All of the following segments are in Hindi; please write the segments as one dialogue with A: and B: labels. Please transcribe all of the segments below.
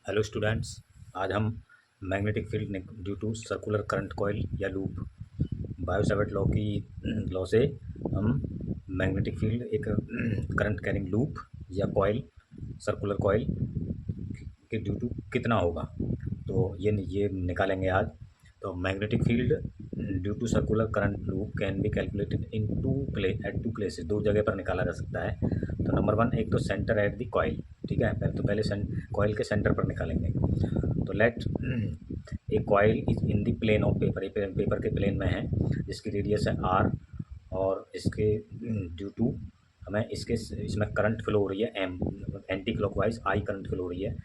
A: Hello students. आज हम magnetic field due to circular current coil या लूप बायो सेवर्ट लॉ की लॉ से हम मैग्नेटिक फील्ड एक करंट कैरिंग लूप या कॉइल सर्कुलर कॉइल के ड्यू टू कितना होगा, तो ये निकालेंगे आज। तो magnetic field due to circular current loop can be calculated in at two places, दो जगह पर निकाला जा सकता है। तो नंबर वन, एक तो सेंटर एट द कॉइल, ठीक है। पहले कॉइल के सेंटर पर निकालेंगे। तो let a coil is in the plane of paper, ये पेपर के प्लेन में है, जिसकी रेडियस है आर, और इसके ड्यू टू हमें इसमें करंट फ्लो हो रही है M, anti clockwise I current flow हो रही है।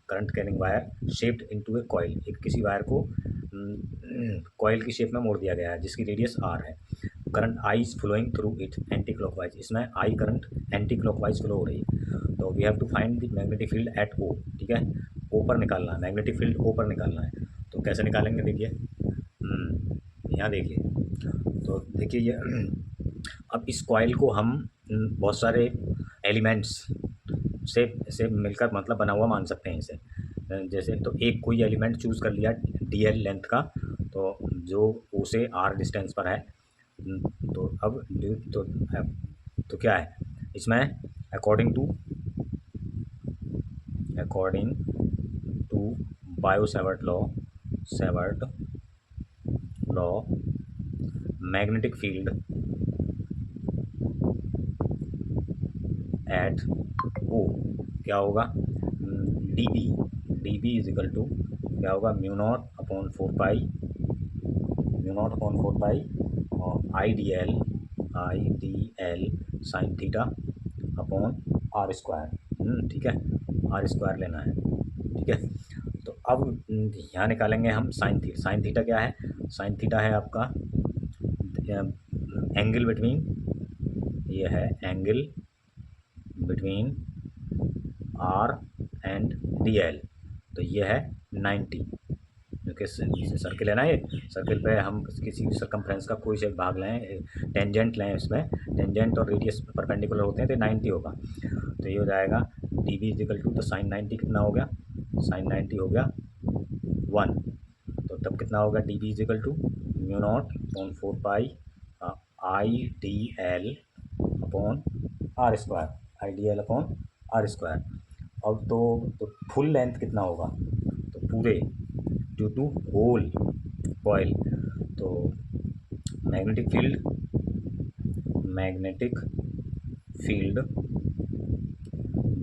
A: Current carrying wire shaped into a coil, एक किसी वायर को कॉइल की शेप में मोड़ दिया गया है जिसकी रेडियस आर है। Current I is flowing through it anti clockwise, इसमें I current anti clockwise flow हो रही है। तो we have to find the magnetic field at O, ठीक है। ओ पर निकालना है, मैग्नेटिक फील्ड ओ पर निकालना है। तो कैसे निकालेंगे, देखिए यहाँ देखिए। तो देखिए ये अब इस कॉइल को हम बहुत सारे एलिमेंट्स से मिलकर मतलब बना हुआ मान सकते हैं इसे। जैसे तो एक कोई एलिमेंट चूज़ कर लिया डी एल लेंथ का, तो जो ओ से आर डिस्टेंस पर है। तो अब तो क्या है इसमें, according to Biot Savart law magnetic field at O क्या होगा, d B is equal to क्या होगा, mu naught upon four pi और I d l sine theta upon are square, ठीक है। आर स्क्वायर लेना है, ठीक है। तो अब यहाँ निकालेंगे हम साइन थीटा क्या है, साइन थीटा है आपका एंगल बिटवीन, ये है angle between r and d l. तो ये है 90, क्योंकि सर्किल है ना, ये सर्किल पे हम किसी भी सर्कमफ्रेंस का कोई से भाग लें, टेंजेंट लें, इसमें टेंजेंट और रेडियस परपेंडिकुलर होते हैं, तो 90 होगा। तो ये हो जाएगा डी बी इजिकल टू, तो साइन 90 कितना हो गया, साइन 90 हो गया 1। तो तब कितना होगा, d b equal to mu naught upon 4 pi I d l upon are square, I d l upon are square. अब तो फुल लेंथ कितना होगा, तो पूरे ड्यू टू होल कॉइल, तो magnetic field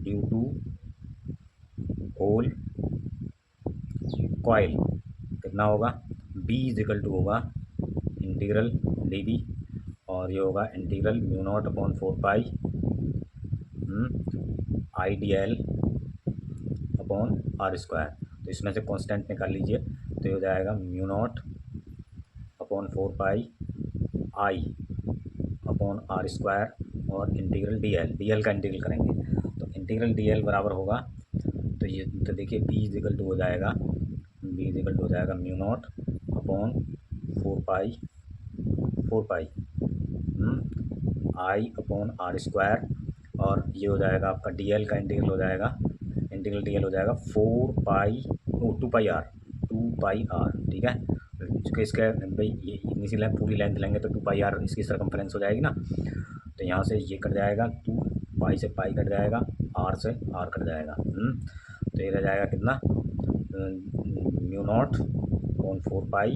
A: due to whole coil कितना होगा, बी इजिकल टू होगा इंटीग्रल डी बी, और ये होगा integral mu naught upon 4 pi I d l upon are square. तो इसमें से कांस्टेंट निकाल लीजिए, तो ये हो जाएगा mu naught upon 4 pi I upon are square और इंटीग्रल डी एल का इंटीग्रल करेंगे, तो इंटीग्रल डी एल बराबर होगा, तो ये तो देखिए बी इजिकल टू हो जाएगा, mu naught upon 4 pi I upon are square, और ये हो जाएगा आपका डी एल का इंटीग्रल हो जाएगा, इंटीग्रल डी एल हो जाएगा 2 पाई आर, ठीक है। चूँकि इसका भाई ये इतनी लेंथ पूरी लेंथ लेंगे तो 2 पाई आर इसकी सर्कमफ्रेंस हो जाएगी ना। तो यहाँ से ये कट जाएगा, 2 पाई से पाई कट जाएगा, आर से आर कट जाएगा। तो ये रह जाएगा कितना, mu naught upon 4 pi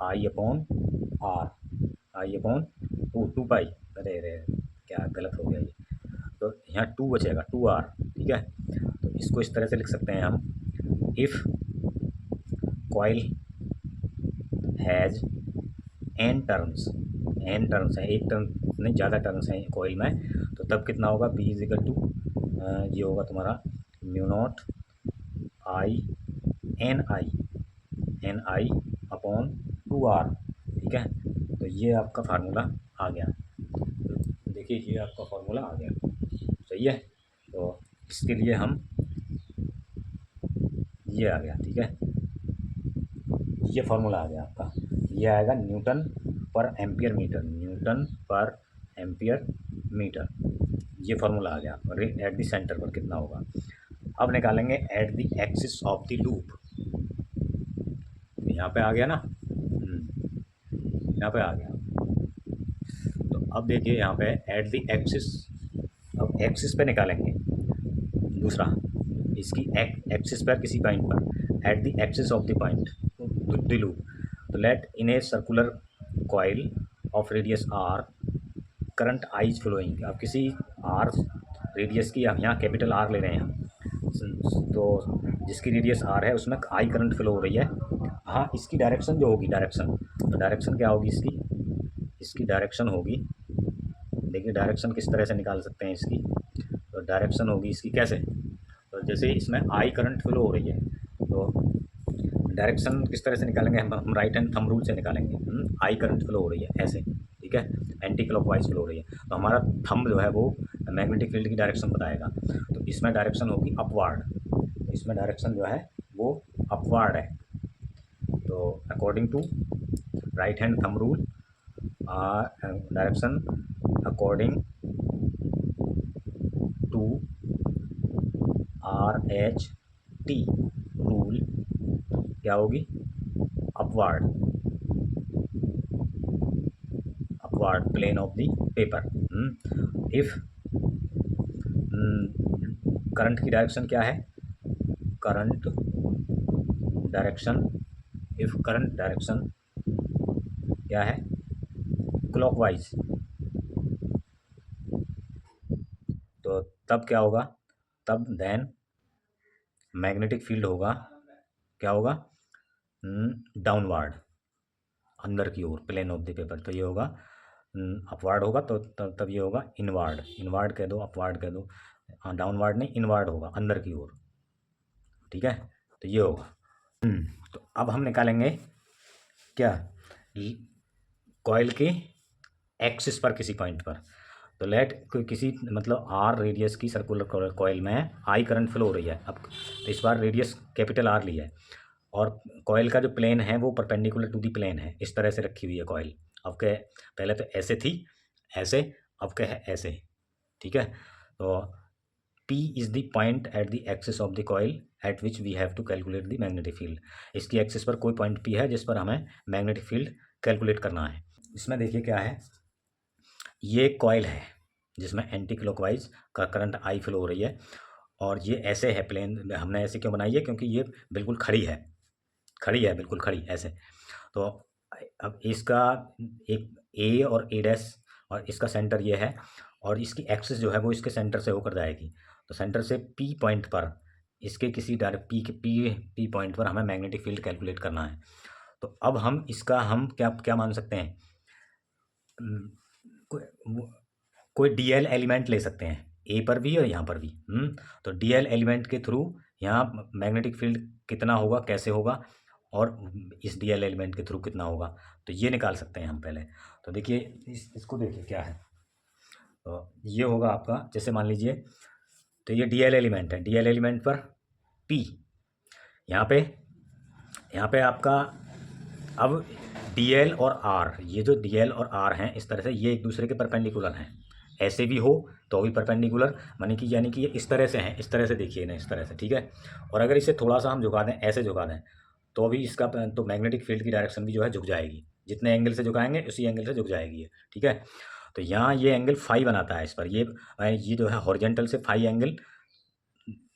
A: I upon two पाई, अरे क्या गलत हो गया ये, तो यहाँ 2 बचेगा, 2 आर, ठीक है। तो इसको इस तरह से लिख सकते हैं हम, if coil has an turns है, एक टर्न नहीं ज़्यादा टर्न्स हैं कॉइल में, तो तब कितना होगा, बी इजिकल टू ये होगा तुम्हारा mu naught I n I upon 2 r, ठीक है। तो ये आपका फार्मूला आ गया, तो देखिए ये आपका फार्मूला आ गया, सही है। तो इसके लिए हम ये आ गया, ठीक है, ये फार्मूला आ गया आपका, ये आएगा न्यूटन पर एम्पियर मीटर, ये फार्मूला आ गया। और एट द सेंटर पर कितना होगा, अब निकालेंगे eight the axis of the loop. यहाँ पे आ गया ना, यहाँ पे आ गया। तो अब देखिए यहाँ पे एट द एक्सिस, अब एक्सिस पे निकालेंगे दूसरा, इसकी एक्सिस पर किसी पॉइंट पर, at the axis of the point the loop. तो let in a circular coil of radius R current I is flowing. अब किसी आर रेडियस की, यहाँ कैपिटल आर ले रहे हैं तो जिसकी रेडियस आर है उसमें आई करंट फ्लो हो रही है। हाँ, इसकी डायरेक्शन जो होगी, डायरेक्शन, तो डायरेक्शन क्या होगी इसकी डायरेक्शन होगी, देखिए डायरेक्शन किस तरह से निकाल सकते हैं इसकी। तो डायरेक्शन होगी इसकी कैसे, तो जैसे इसमें आई करंट फ्लो हो रही है तो डायरेक्शन किस तरह से निकालेंगे, हम राइट हैंड थंब रूल से निकालेंगे। आई करंट फ्लो हो रही है ऐसे, ठीक है, एंटी क्लॉकवाइज फ्लो हो रही है, तो हमारा थंब जो है वो मैग्नेटिक फील्ड की डायरेक्शन बताएगा। तो इसमें डायरेक्शन होगी अपवार्ड, तो इसमें डायरेक्शन जो है वो अपवार्ड है। तो according to right hand thumb rule, direction according to RHT rule क्या होगी, upward, upward plane of the paper. If current की डायरेक्शन क्या है, current direction, if current direction क्या है, क्लॉकवाइज, तो तब क्या होगा, तब देन मैग्नेटिक फील्ड होगा, क्या होगा, डाउनवार्ड, अंदर की ओर, प्लेन ऑफ द पेपर। तो ये होगा अपवार्ड होगा, तो तब ये होगा इनवार्ड, इनवार्ड कह दो, अपवार्ड कह दो, डाउनवार्ड नहीं, इनवार्ड होगा, अंदर की ओर, ठीक है। तो ये होगा। तो अब हम निकालेंगे क्या, कॉइल के एक्सिस पर किसी पॉइंट पर। तो लेट कोई किसी मतलब आर रेडियस की सर्कुलर कॉइल में आई करंट फ्लो हो रही है। अब तो इस बार रेडियस कैपिटल आर लिया है और कॉइल का जो प्लेन है वो परपेंडिकुलर टू दी प्लेन है, इस तरह से रखी हुई है कॉइल। अब क्या, पहले तो ऐसे थी, ऐसे, अब क्या है ऐसे, ठीक है। तो P is the point at the axis of the coil at which we have to calculate the magnetic field. इसकी एक्सिस पर कोई पॉइंट P है जिस पर हमें मैग्नेटिक फील्ड कैलकुलेट करना है। इसमें देखिए क्या है, ये कॉइल है जिसमें एंटी क्लॉकवाइज का करंट आई फ्लो हो रही है और ये ऐसे है प्लेन। हमने ऐसे क्यों बनाई है, क्योंकि ये बिल्कुल खड़ी है, खड़ी है, बिल्कुल खड़ी ऐसे। तो अब इसका एक ए और ए डैश और इसका सेंटर ये है और इसकी एक्सिस जो है वो इसके सेंटर से होकर जाएगी। तो सेंटर से पी पॉइंट पर, इसके किसी डायरेक्ट पी पॉइंट पर हमें मैग्नेटिक फील्ड कैलकुलेट करना है। तो अब हम इसका हम क्या क्या मान सकते हैं, कोई डीएल एलिमेंट ले सकते हैं, ए पर भी और यहाँ पर भी। तो डीएल एलिमेंट के थ्रू यहाँ मैग्नेटिक फील्ड कितना होगा, कैसे होगा, और इस डीएल एलिमेंट के थ्रू कितना होगा, तो ये निकाल सकते हैं हम पहले। तो देखिए इसको देखिए क्या है, तो ये होगा आपका, जैसे मान लीजिए, तो ये डीएल एलिमेंट है, डीएल एलिमेंट पर पी, यहाँ पे आपका, अब डीएल और आर, ये जो डीएल और आर हैं इस तरह से ये एक दूसरे के परपेंडिकुलर हैं, ऐसे भी हो तो भी परपेंडिकुलर, यानी कि ये इस तरह से हैं, इस तरह से देखिए ना, इस तरह से, ठीक है। और अगर इसे थोड़ा सा हम झुका दें, ऐसे झुका दें, तो भी इसका तो मैग्नेटिक फील्ड की डायरेक्शन भी जो है झुक जाएगी, जितने एंगल से झुकाएंगे उसी एंगल से झुक जाएगी, ठीक है। तो यहाँ ये एंगल फाई बनाता है इस पर, ये जो है हॉरिजेंटल से फाई एंगल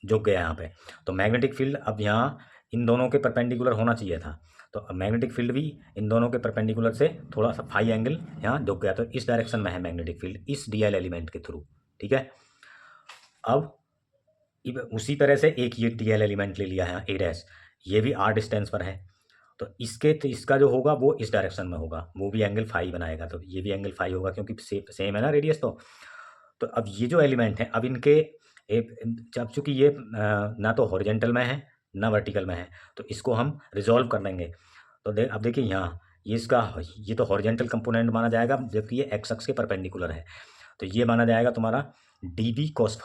A: झुक गया यहाँ पे। तो मैग्नेटिक फील्ड अब यहाँ इन दोनों के परपेंडिकुलर होना चाहिए था, तो मैग्नेटिक फील्ड भी इन दोनों के परपेंडिकुलर से थोड़ा सा फाई एंगल यहाँ झुक गया, तो इस डायरेक्शन में है मैग्नेटिक फील्ड इस डीएल एलिमेंट के थ्रू, ठीक है। अब उसी तरह से एक ये डीएल एलिमेंट ले लिया है ए डैश, ये भी आर डिस्टेंस पर है, तो इसका जो होगा वो इस डायरेक्शन में होगा, वो भी एंगल फाई बनाएगा, तो ये भी एंगल फाई होगा क्योंकि सेम है ना रेडियस। तो अब ये जो एलिमेंट है, अब इनके जब चूँकि ये ना तो हॉरिजेंटल में है ना वर्टिकल में है, तो इसको हम रिजॉल्व कर लेंगे। तो अब देखिए यहाँ ये तो हॉरिजेंटल कंपोनेंट माना जाएगा, जबकि ये एक्स अक्ष के परपेंडिकुलर है, तो ये माना जाएगा तुम्हारा डी बी कॉस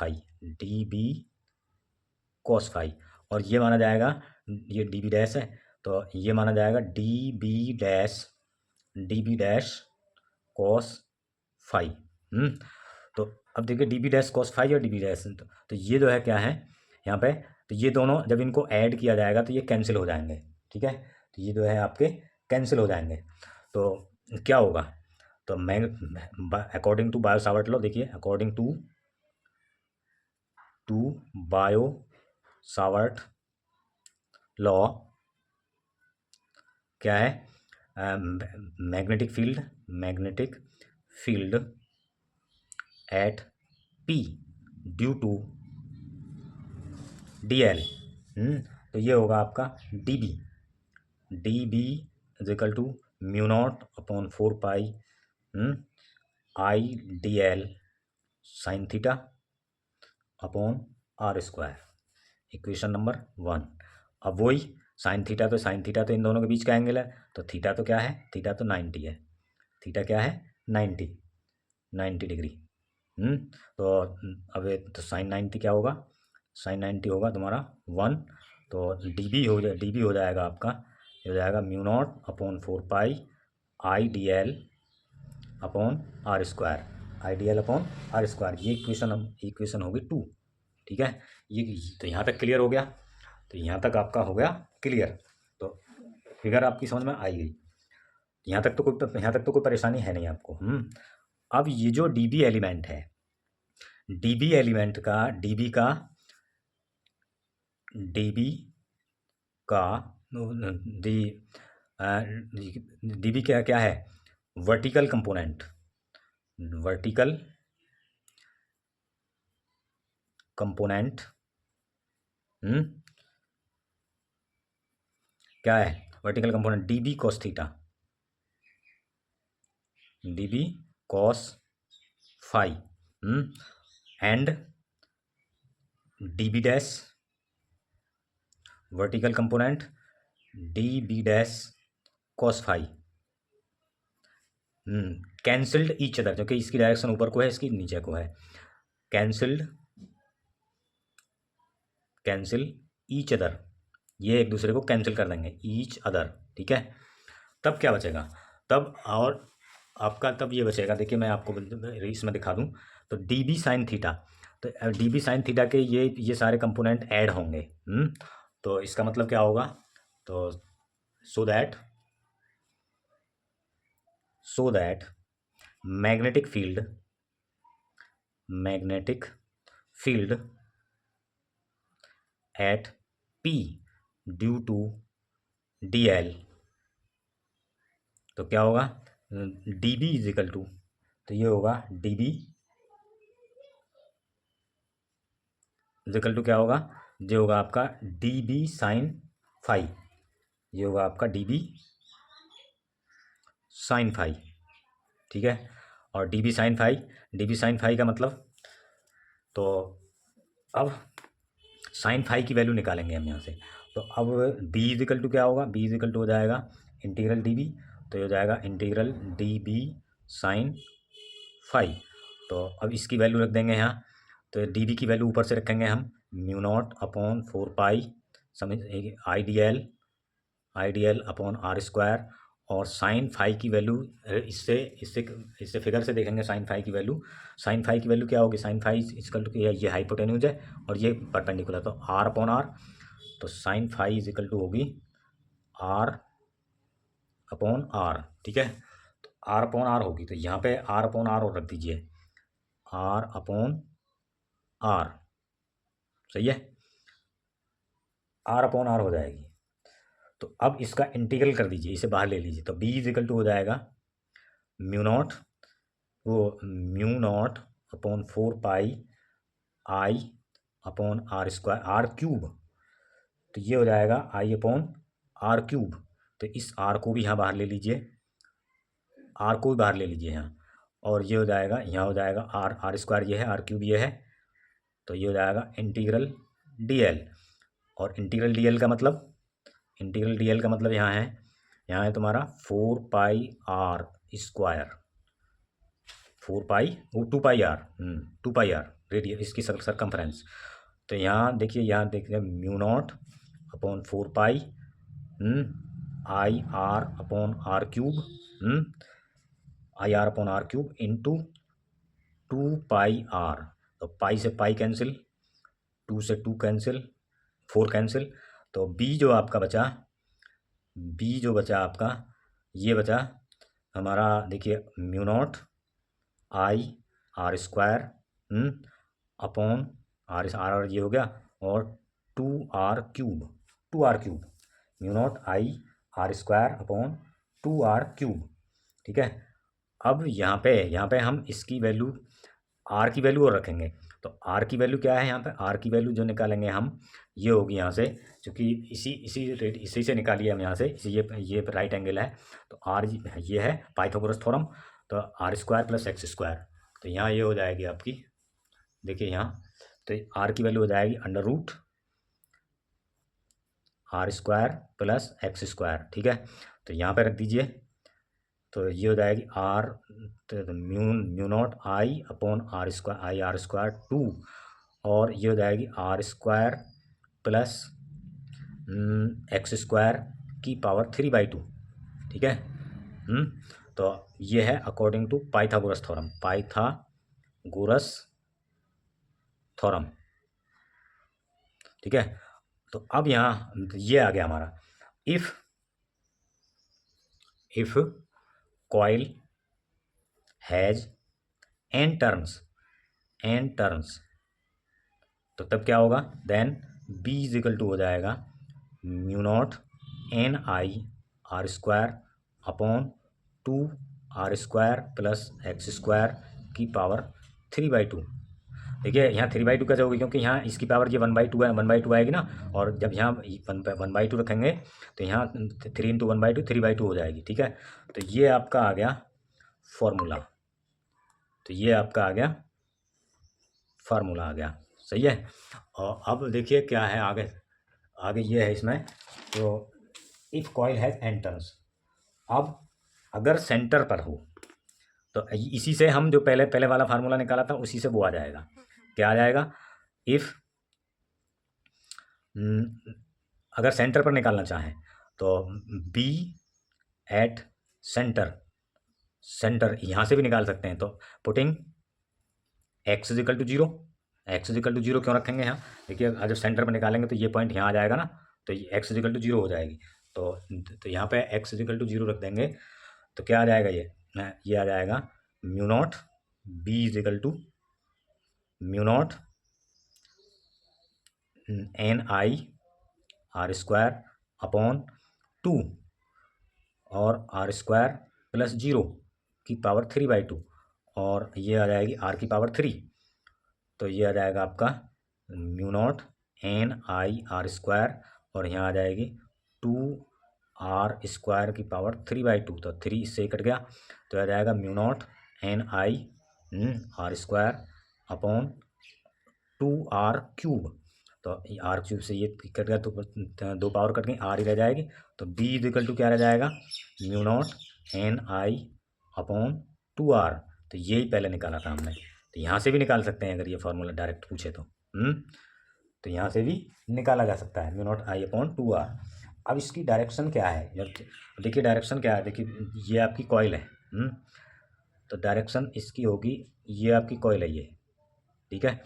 A: फाई, और ये माना जाएगा, ये डी बी डैश है, तो ये माना जाएगा d b dash cos phi. तो अब देखिए d b dash cos phi और डी बी डैश, तो ये जो है क्या है, यहाँ पे। तो ये दोनों जब इनको ऐड किया जाएगा तो ये कैंसिल हो जाएंगे, ठीक है। तो ये जो है आपके कैंसिल हो जाएंगे। तो क्या होगा, तो मैं according to Biot Savart law, देखिए according to Biot Savart law क्या है, magnetic field at P due to d l, तो ये होगा आपका d B is equal to mu naught upon 4 pi I d l sine theta upon are square, equation number 1। अब वही साइन थीटा तो इन दोनों के बीच का एंगल है, तो थीटा तो क्या है, थीटा तो 90 है, थीटा क्या है 90 डिग्री। तो अब तो साइन 90 क्या होगा, साइन 90 होगा तुम्हारा 1, तो डी बी हो जाएगा आपका, हो जाएगा mu naught upon 4 pi I d l upon are square, I d l upon are square. ये इक्वेशन होगी 2, ठीक है। ये तो यहाँ तक क्लियर हो गया, तो यहाँ तक आपका हो गया क्लियर। तो फिगर आपकी समझ में आई गई, यहाँ तक तो कोई परेशानी है नहीं आपको। अब ये जो डीबी एलिमेंट है, डीबी एलिमेंट का डीबी क्या क्या है, वर्टिकल कंपोनेंट क्या है, vertical component d b cos phi and d b dash vertical component d b dash cos phi cancelled each other, क्योंकि इसकी डायरेक्शन ऊपर को है, इसकी नीचे को है, कैंसिल ईच अदर, ये एक दूसरे को कैंसिल कर देंगे, ईच अदर, ठीक है। तब क्या बचेगा, तब और आपका तब ये बचेगा, देखिए मैं आपको इसमें दिखा दूं, तो डी बी साइन थीटा, तो डी बी साइन थीटा के ये सारे कंपोनेंट ऐड होंगे। तो इसका मतलब क्या होगा, तो so that magnetic field at P due to DL, तो क्या होगा, DB इज इक्वल टू, तो ये होगा DB इज इक्वल टू क्या होगा, ये होगा आपका DB साइन फाई, ये होगा आपका DB साइन फाई, ठीक है। और DB साइन फाई का मतलब, तो अब साइन फाई की वैल्यू निकालेंगे हम यहाँ से। तो अब b इज इक्वल टू क्या होगा, b इज इक्वल टू हो जाएगा इंटीग्रल डी बी, तो ये हो जाएगा integral d b sine phi. तो अब इसकी वैल्यू रख देंगे यहाँ, तो डी बी की वैल्यू ऊपर से रखेंगे हम म्यू नॉट अपॉन 4 पाई समझ I d l upon are square, और साइन फाई की वैल्यू इससे फिगर से देखेंगे, साइन फाई की वैल्यू क्या होगी, साइन फाई इजकल टू ये हाइपोटेन्यूज है और ये परपेंडिकुलर, तो आर अपॉन आर, तो sine phi is equal to होगी आर अपॉन आर, ठीक है। तो आर अपॉन आर होगी, तो यहाँ पे आर अपॉन आर और रख दीजिए, आर अपॉन आर, सही है, आर अपॉन आर हो जाएगी। तो अब इसका इंटीग्रल कर दीजिए, इसे बाहर ले लीजिए, तो b इज इक्वल टू हो जाएगा mu naught upon 4 pi I upon are square r cube, तो ये हो जाएगा आई अपॉन आर क्यूब। तो इस आर को भी यहाँ बाहर ले लीजिए, यहाँ, और ये हो जाएगा, यहाँ हो जाएगा आर स्क्वायर ये है, आर क्यूब ये है, तो ये हो जाएगा इंटीग्रल डी एल, और इंटीग्रल डी एल का मतलब यहाँ है तुम्हारा 4 pi R square, 2 pi R radius इसकी सरकमफ्रेंस। तो यहाँ देखिए mu naught upon 4 pi I R upon R cube into 2 pi R, तो पाई से पाई कैंसिल, 2 से 2 कैंसिल, 4 कैंसिल, तो बी जो आपका बचा, बी जो बचा आपका, ये बचा हमारा, देखिए mu naught I r square upon r r ये हो गया, और 2r³ 2r³ mu naught I r square upon 2r³। ठीक है, अब यहाँ पे हम इसकी वैल्यू, आर की वैल्यू और रखेंगे। तो आर की वैल्यू क्या है यहाँ पे, आर की वैल्यू जो निकालेंगे हम, ये होगी यहाँ से, क्योंकि इसी से निकालिए हम यहाँ से, इसी ये राइट एंगल है, तो आर ये है पाइथागोरस थ्योरम, तो r square plus x square, तो यहाँ ये हो जाएगी आपकी, देखिए यहाँ, तो आर की वैल्यू हो जाएगी under root r square plus x square. ठीक है, तो यहाँ पे रख दीजिए, तो ये हो जाएगी आर, तो mu naught I upon are square, I r square 2, और ये हो जाएगी r square plus x square की पावर 3/2। ठीक है, तो ये है according to Pythagoras theorem, Pythagoras theorem. ठीक है, तो अब यहाँ ये आ गया हमारा, if coil has n turns, तो तब क्या होगा, then b is equal to हो जाएगा mu naught n I r square upon 2r square plus x square की पावर 3/2। देखिए यहाँ 3/2 कैसे होगी, क्योंकि यहाँ इसकी पावर ये 1/2 है, 1/2 आएगी ना, और जब यहाँ 1/2 रखेंगे तो यहाँ 3 × 1/2 3/2 हो जाएगी। ठीक है, तो ये आपका आ गया फॉर्मूला, तो ये आपका आ गया फार्मूला आ गया, सही है। और अब देखिए क्या है आगे, आगे ये है इसमें, तो if coil has n turns, अब अगर सेंटर पर हो, तो इसी से हम जो पहले वाला फार्मूला निकाला था उसी से वो आ जाएगा, क्या आ जाएगा, इफ अगर सेंटर पर निकालना चाहें तो बी एट सेंटर यहाँ से भी निकाल सकते हैं, तो putting x is equal to 0, x is equal to 0 क्यों रखेंगे यहाँ, देखिए जब सेंटर पर निकालेंगे तो ये पॉइंट यहाँ आ जाएगा ना, तो ये एक्स इज इक्वल टू 0 हो जाएगी, तो यहाँ पे एक्स इज इक्वल टू 0 रख देंगे, तो क्या आ जाएगा, ये आ जाएगा mu naught b is equal to mu naught n I r square upon 2 और आर स्क्वायर प्लस 0 की पावर 3/2, और ये आ जाएगी आर की पावर 3, तो ये आ जाएगा आपका mu naught n I r square, और यहाँ आ जाएगी 2r स्क्वायर की पावर 3/2, तो 3 इससे कट गया, तो आ जाएगा mu naught n I r square upon 2r³, तो r³ से ये कट गया, तो 2 पावर कट गई, r ही रह जाएगी, तो b इज इक्वल टू क्या रह जाएगा, mu naught n I upon 2r, तो यही पहले निकाला था हमने, तो यहाँ से भी निकाल सकते हैं अगर ये फार्मूला डायरेक्ट पूछे तो यहाँ से भी निकाला जा सकता है mu naught I upon 2r। अब इसकी डायरेक्शन क्या है, देखिए डायरेक्शन क्या है, देखिए ये आपकी कॉइल है, तो डायरेक्शन इसकी होगी, ये आपकी कॉइल है ये, ठीक है,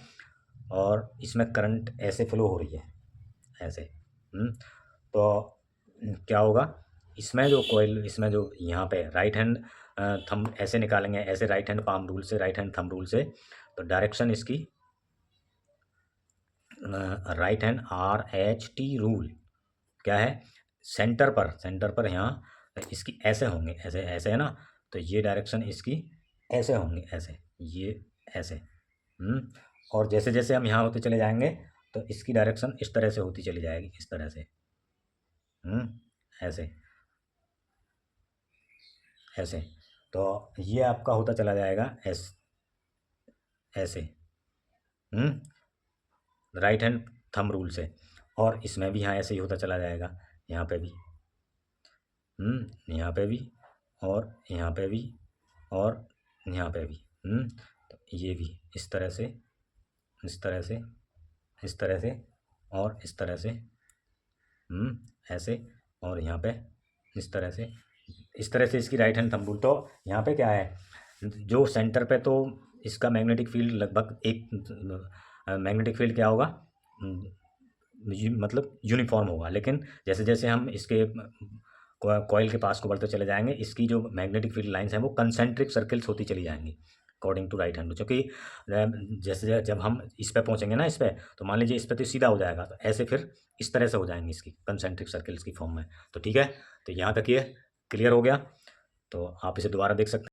A: और इसमें करंट ऐसे फ्लो हो रही है ऐसे, तो क्या होगा, इसमें जो कॉइल, इसमें जो यहाँ पे राइट हैंड थंब ऐसे निकालेंगे, ऐसे राइट हैंड पाम रूल से, राइट हैंड थंब रूल से, तो डायरेक्शन इसकी राइट हैंड RHT रूल क्या है, सेंटर पर यहाँ इसकी ऐसे होंगे, ऐसे ऐसे है ना, तो ये डायरेक्शन इसकी ऐसे होंगे, ऐसे, ये ऐसे, और जैसे जैसे हम यहाँ होते चले जाएंगे तो इसकी डायरेक्शन इस तरह से होती चली जाएगी, इस तरह से, ऐसे ऐसे, तो ये आपका होता चला जाएगा ऐसे, राइट हैंड थंब रूल से, और इसमें भी यहाँ ऐसे ही होता चला जाएगा, यहाँ पे भी, यहाँ पे भी, और यहाँ पे भी, और यहाँ पे भी, तो ये भी इस तरह से, इस तरह से, इस तरह से, और इस तरह से, ऐसे, और यहाँ पे इस तरह से, इस तरह से इसकी राइट हैंड थंब रूल। तो यहाँ पे क्या है, जो सेंटर पे, तो इसका मैग्नेटिक फील्ड लगभग एक मैग्नेटिक फील्ड क्या होगा, मतलब यूनिफॉर्म होगा। लेकिन जैसे जैसे हम इसके कॉइल के पास को बढ़ते चले जाएंगे, इसकी जो मैग्नेटिक फील्ड लाइंस हैं वो कंसेंट्रिक सर्कल्स होती चली जाएंगी अकॉर्डिंग टू राइट हैंड। क्योंकि जैसे जब हम इस पे पहुंचेंगे ना, इस पे तो मान लीजिए इस पे तो सीधा हो जाएगा, तो ऐसे फिर इस तरह से हो जाएंगी इसकी कंसेंट्रिक सर्कल्स की फॉर्म में। तो ठीक है, तो यहाँ तक ये क्लियर हो गया। तो आप इसे दोबारा देख सकते हैं।